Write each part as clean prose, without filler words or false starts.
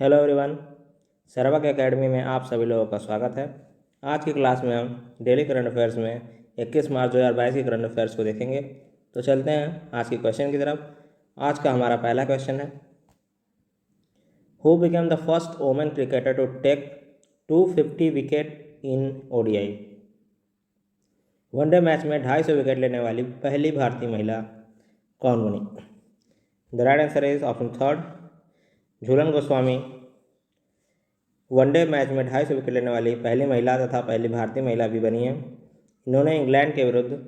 Hello everyone. सरवक academy में आप सभी लोगों का स्वागत है। आज की क्लास में हम डेली करंट अफेयर्स में 21 मार्च 2022 के करंट अफेयर्स को देखेंगे। तो चलते हैं आज के क्वेश्चन की तरफ। आज का हमारा पहला क्वेश्चन है, who became the first women cricketer to take 250 wicket in ODI. One day match में 250 विकेट लेने वाली पहली भारतीय महिला कौन बनी? The right answer is option third, Jhulan Goswami. One day match में 250 विकेट लेने वाली पहली महिला तथा पहली भारतीय महिला भी बनी है। इन्होंने इंग्लैंड के विरुद्ध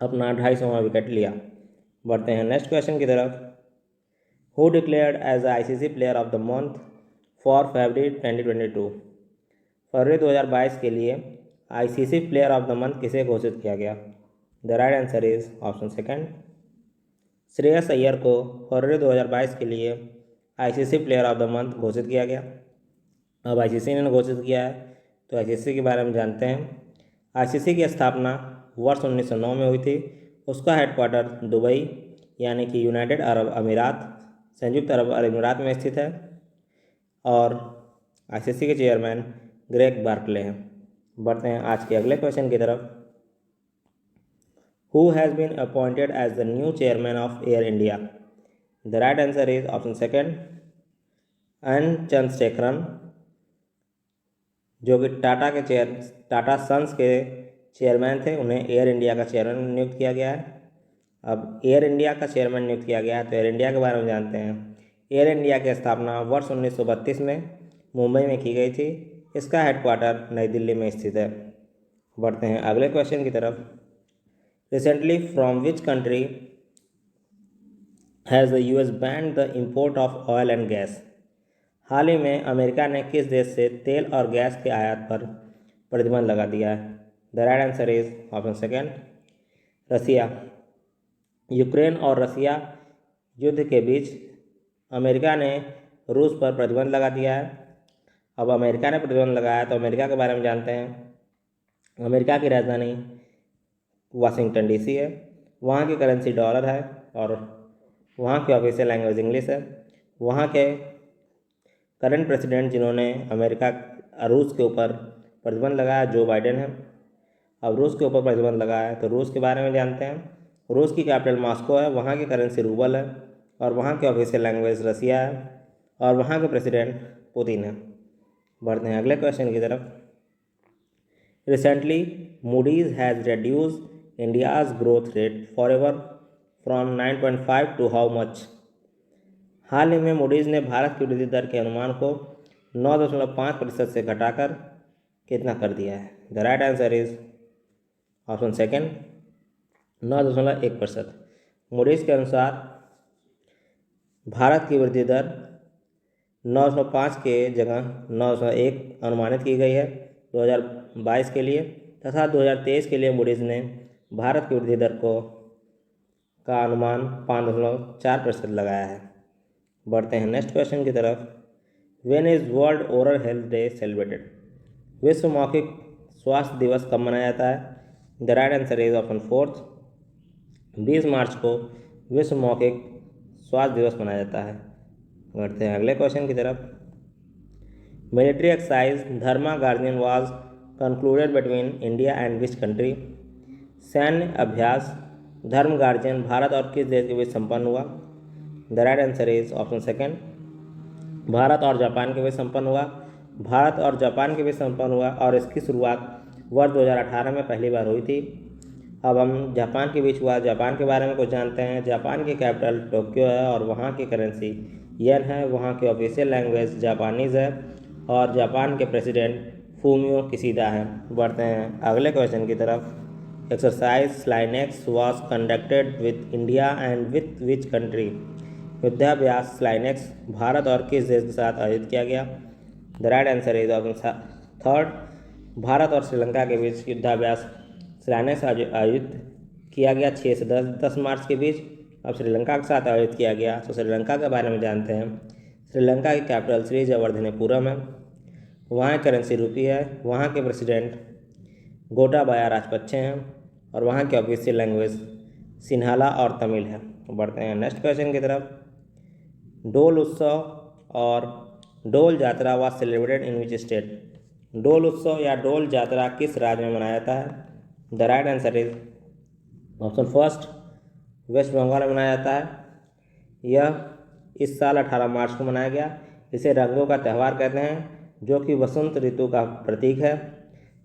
अपना 250वां विकेट लिया। बढ़ते हैं नेक्स्ट क्वेश्चन की तरफ। Who declared as the ICC player of the month for February 2022। फरवरी 2022 के लिए ICC player of the month किसे घोषित किया गया? The right answer is option second, Shreyas Iyer को फरवरी 2022 के लिए ICC player of the month घोषित किया गया। अब आईसीसी ने घोषित किया है तो आईसीसी के बारे में जानते हैं। आईसीसी की स्थापना वर्ष 1909 में हुई थी। उसका हेडक्वार्टर दुबई यानी कि यूनाइटेड अरब अमीरात, संयुक्त अरब अमीरात में स्थित है और आईसीसी के चेयरमैन ग्रेग बार्कले हैं। बढ़ते हैं आज के अगले क्वेश्चन की तरफ। Who has been appointed as the new chairman of Air India? The right answer is option second, N Chandrasekaran, जो कि टाटा सन्स के चेयरमैन थे। उन्हें एयर इंडिया का चेयरमैन नियुक्त किया गया है। अब एयर इंडिया का चेयरमैन नियुक्त किया गया है तो एयर इंडिया के बारे में जानते हैं। एयर इंडिया की स्थापना वर्ष 1932 में मुंबई में की गई थी। इसका हेडक्वार्टर नई दिल्ली में स्थित है। बढ़ते हैं अगले क्वेश्चन की तरफ। Recently from which country has the US banned the import of oil and gas? हाल ही में अमेरिका ने किस देश से तेल और गैस के आयात पर प्रतिबंध लगा दिया है? The right answer is option second, Russia. Ukraine और रसिया युद्ध के बीच अमेरिका ने रूस पर प्रतिबंध लगा दिया है। अब अमेरिका ने प्रतिबंध लगाया तो अमेरिका के बारे में जानते हैं। अमेरिका की राजधानी वाशिंगटन डीसी है। वहाँ की करेंसी डॉलर है और वहाँ की ऑफिशियल लैंग्वेज इंग्लिश है। वहाँ के करंट प्रेसिडेंट जिन्होंने रूस के ऊपर प्रतिबंध लगाया, जो बाइडेन है। अब रूस के ऊपर प्रतिबंध लगाया है तो रूस के बारे में जानते हैं। रूस की कैपिटल मॉस्को है, वहाँ की करेंसी रूबल है और वहाँ की ऑफिशियल लैंग्वेज रसिया है और वहाँ के प्रेसिडेंट पुतिन है। बढ़ते हैं अगले क्वेश्चन की तरफ। Recently Moody's has reduce India's growth rate forever from 9.5 to how much? हाल ही में मूडीज़ ने भारत की वृद्धि दर के अनुमान को 9.5% से घटाकर कितना कर दिया है? The right answer is option second, 9.1%। Moody's के अनुसार भारत की वृद्धि दर 9.5 के जगह 9.1 अनुमानित की गई है 2022 के लिए, तथा 2023 के लिए मूडीज़ ने भारत की वृद्धि दर का अनुमान 5.4% लगाया है। बढ़ते हैं नेक्स्ट क्वेश्चन की तरफ। When is world oral health day celebrated? विश्व मौखिक स्वास्थ्य दिवस कब मनाया जाता है? The right answer is option fourth, 20 मार्च को विश्व मौखिक स्वास्थ्य दिवस मनाया जाता है। बढ़ते हैं अगले क्वेश्चन की तरफ। Military exercise Dharma guardian was concluded between India and which country? सैन्य अभ्यास धर्म गार्जियन भारत और किस देश के बीच संपन्न हुआ? The right answer is option second, Bharat और जापान के बीच संपन्न हुआ। भारत और जापान के बीच संपन्न हुआ और इसकी शुरुआत वर्ष 2018 में पहली बार हुई थी। अब हम जापान के बीच हुआ, जापान के बारे में कुछ जानते हैं। जापान की कैपिटल टोक्यो है और वहाँ की करेंसी येन है। वहाँ की ऑफिशियल लैंग्वेज जापानीज़ है और जापान के प्रेसिडेंट फूमियो किशिदा हैं। बढ़ते हैं अगले क्वेश्चन की तरफ। Exercise SLINEX was conducted with India and with which country? युद्धाभ्यास स्लाइनेक्स भारत और किस देश के साथ आयोजित किया गया? The right answer is option third, Bharat और श्रीलंका के बीच युद्धाभ्यास स्लाइनेक्स आयोजित किया गया 6 से 10 मार्च के बीच। अब श्रीलंका के साथ आयोजित किया गया तो श्रीलंका के बारे में जानते हैं। श्रीलंका की कैपिटल श्रीजवर्धनेपुरम है। वहाँ की करेंसी रुपी है। वहाँ के प्रेसिडेंट गोटाबाया राजपक्षे हैं और वहाँ की ऑफिशियल लैंग्वेज सिन्हाला और तमिल है। बढ़ते हैं नेक्स्ट क्वेश्चन की तरफ। डोल उत्सव और डोल यात्रा was celebrated in which state? डोल उत्सव या डोल यात्रा किस राज्य में मनाया जाता है? The right answer is option first, West Bengal में मनाया जाता है। यह इस साल 18 मार्च को मनाया गया। इसे रंगों का त्यौहार कहते हैं, जो कि वसंत ऋतु का प्रतीक है।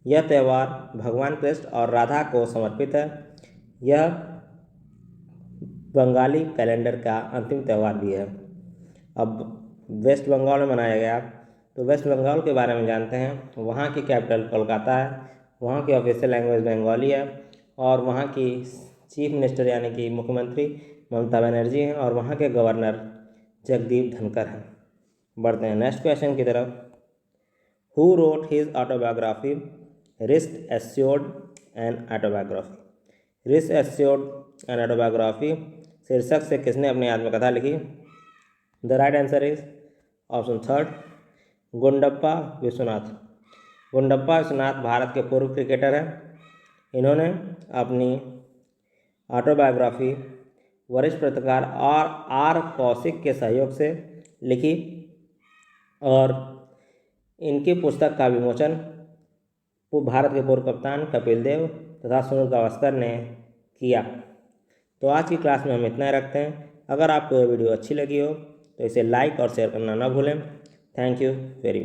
यह त्यौहार भगवान कृष्ण और राधा को समर्पित है। यह बंगाली कैलेंडर का अंतिम त्यौहार भी है। अब वेस्ट बंगाल में मनाया गया, तो वेस्ट बंगाल के बारे में जानते हैं। वहाँ की कैपिटल कोलकाता है, वहाँ की ऑफिशियल लैंग्वेज बंगाली है, और वहाँ की चीफ मिनिस्टर यानी कि मुख्यमंत्री ममता बनर्जी हैं, और वहाँ के गवर्नर जगदीप धनखड़ हैं। बढ़ते हैं नेक्स्ट क्वेश्चन की तरफ। Who wrote his autobiography wrist assured an autobiography? Wrist assured an autobiography शीर्षक से किसने अपनी आत्मकथा लिखी? The right answer is option third, Gundappa Vishwanath. Gundappa Vishwanath Bharat के पूर्व क्रिकेटर हैं। इन्होंने अपनी ऑटोबायोग्राफी वरिष्ठ पत्रकार आर कौशिक के सहयोग से लिखी, और इनकी पुस्तक का विमोचन भारत के पूर्व कप्तान कपिल देव तथा सुनील गावस्कर ने किया। तो आज की क्लास में हम इतना ही रखते हैं। अगर आपको यह वीडियो अच्छी लगी हो तो इसे लाइक और शेयर करना ना भूलें। Thank you very much.